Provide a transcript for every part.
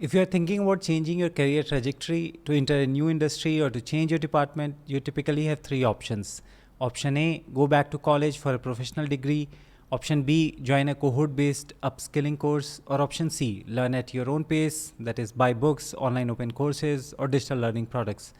If you're thinking about changing your career trajectory to enter a new industry or to change your department, you typically have three options. Option A, go back to college for a professional degree. Option B, join a cohort based upskilling course. Or option C, learn at your own pace, that is, buy books, online open courses, or digital learning products.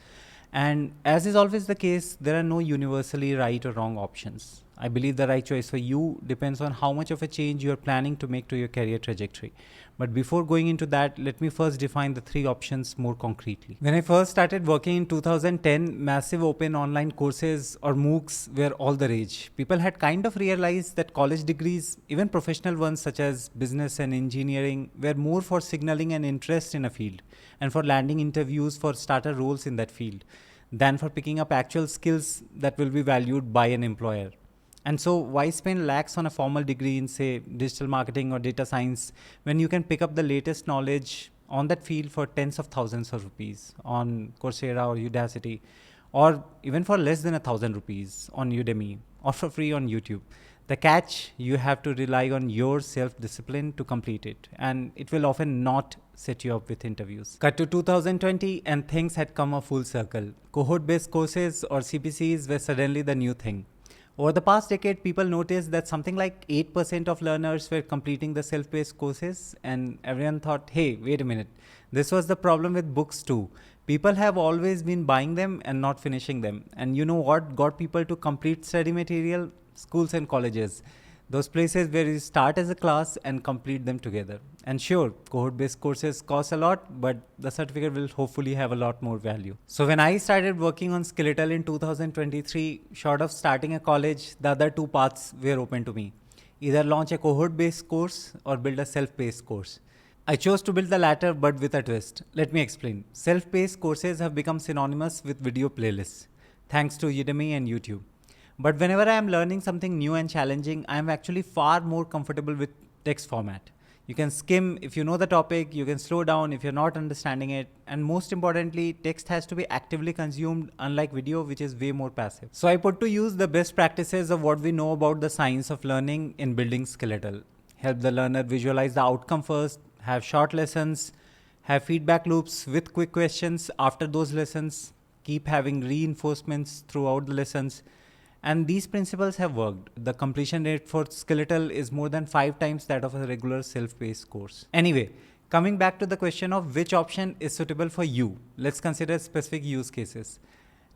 And as is always the case, there are no universally right or wrong options. I believe the right choice for you depends on how much of a change you are planning to make to your career trajectory. But before going into that, let me first define the three options more concretely. When I first started working in 2010, massive open online courses or MOOCs were all the rage. People had kind of realized that college degrees, even professional ones such as business and engineering, were more for signaling an interest in a field and for landing interviews for starter roles in that field than for picking up actual skills that will be valued by an employer. And so, why spend lakhs on a formal degree in, say, digital marketing or data science when you can pick up the latest knowledge on that field for tens of thousands of rupees on Coursera or Udacity, or even for less than ₹1,000 on Udemy, or for free on YouTube? The catch, you have to rely on your self-discipline to complete it, and it will often not set you up with interviews. Cut to 2020 and things had come a full circle. Cohort-based courses or CPCs were suddenly the new thing. Over the past decade, people noticed that something like 8% of learners were completing the self-paced courses, and everyone thought, hey, wait a minute, this was the problem with books too. People have always been buying them and not finishing them. And you know what got people to complete study material? Schools and colleges. Those places where you start as a class and complete them together. And sure, cohort-based courses cost a lot, but the certificate will hopefully have a lot more value. So when I started working on Skeletal in 2023, short of starting a college, the other two paths were open to me. Either launch a cohort-based course or build a self-paced course. I chose to build the latter, but with a twist. Let me explain. Self-paced courses have become synonymous with video playlists, thanks to Udemy and YouTube. But whenever I am learning something new and challenging, I am actually far more comfortable with text format. You can skim if you know the topic, you can slow down if you're not understanding it, and most importantly, text has to be actively consumed, unlike video, which is way more passive. So I put to use the best practices of what we know about the science of learning in building Skeletal. Help the learner visualize the outcome first, have short lessons, have feedback loops with quick questions after those lessons, keep having reinforcements throughout the lessons. And these principles have worked. The completion rate for Skeletal is more than 5 times that of a regular self-paced course. Anyway, coming back to the question of which option is suitable for you, let's consider specific use cases.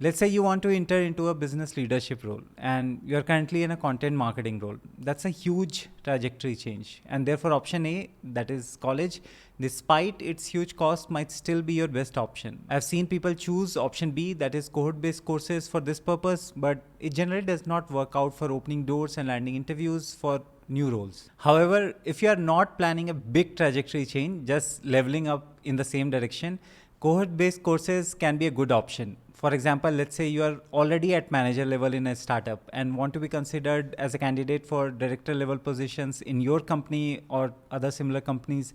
Let's say you want to enter into a business leadership role and you're currently in a content marketing role. That's a huge trajectory change. And therefore option A, that is college, despite its huge cost, might still be your best option. I've seen people choose option B, that is cohort-based courses, for this purpose, but it generally does not work out for opening doors and landing interviews for new roles. However, if you are not planning a big trajectory change, just leveling up in the same direction, cohort-based courses can be a good option. For example, let's say you are already at manager level in a startup and want to be considered as a candidate for director level positions in your company or other similar companies.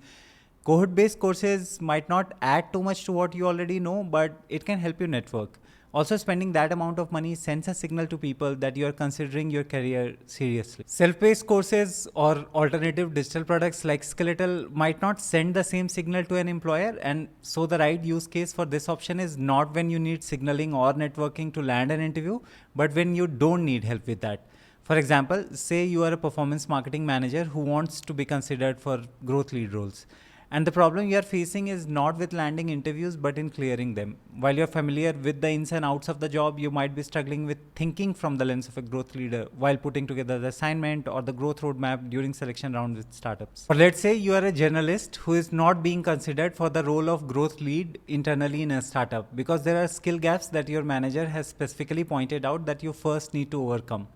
Cohort-based courses might not add too much to what you already know, but it can help you network. Also, spending that amount of money sends a signal to people that you are considering your career seriously. Self-paced courses or alternative digital products like Skeletal might not send the same signal to an employer, and so the right use case for this option is not when you need signaling or networking to land an interview, but when you don't need help with that. For example, say you are a performance marketing manager who wants to be considered for growth lead roles. And the problem you are facing is not with landing interviews, but in clearing them. While you're familiar with the ins and outs of the job, you might be struggling with thinking from the lens of a growth leader while putting together the assignment or the growth roadmap during selection round with startups. Or let's say you are a journalist who is not being considered for the role of growth lead internally in a startup because there are skill gaps that your manager has specifically pointed out that you first need to overcome.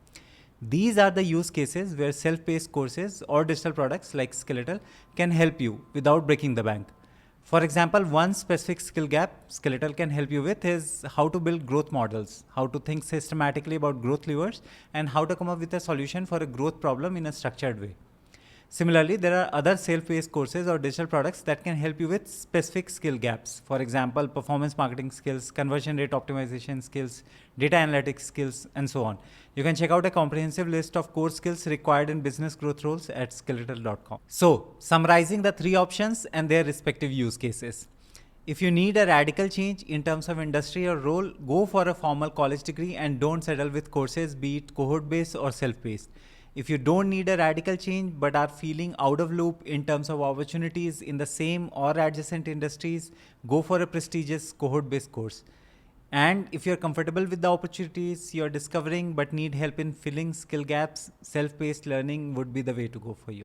These are the use cases where self-paced courses or digital products like Skeletal can help you without breaking the bank. For example, one specific skill gap Skeletal can help you with is how to build growth models, how to think systematically about growth levers, and how to come up with a solution for a growth problem in a structured way. Similarly, there are other self-paced courses or digital products that can help you with specific skill gaps. For example, performance marketing skills, conversion rate optimization skills, data analytics skills, and so on. You can check out a comprehensive list of core skills required in business growth roles at skeletal.com. So, summarizing the three options and their respective use cases. If you need a radical change in terms of industry or role, go for a formal college degree and don't settle with courses, be it cohort-based or self-paced. If you don't need a radical change but are feeling out of loop in terms of opportunities in the same or adjacent industries, go for a prestigious cohort-based course. And if you're comfortable with the opportunities you're discovering but need help in filling skill gaps, self-paced learning would be the way to go for you.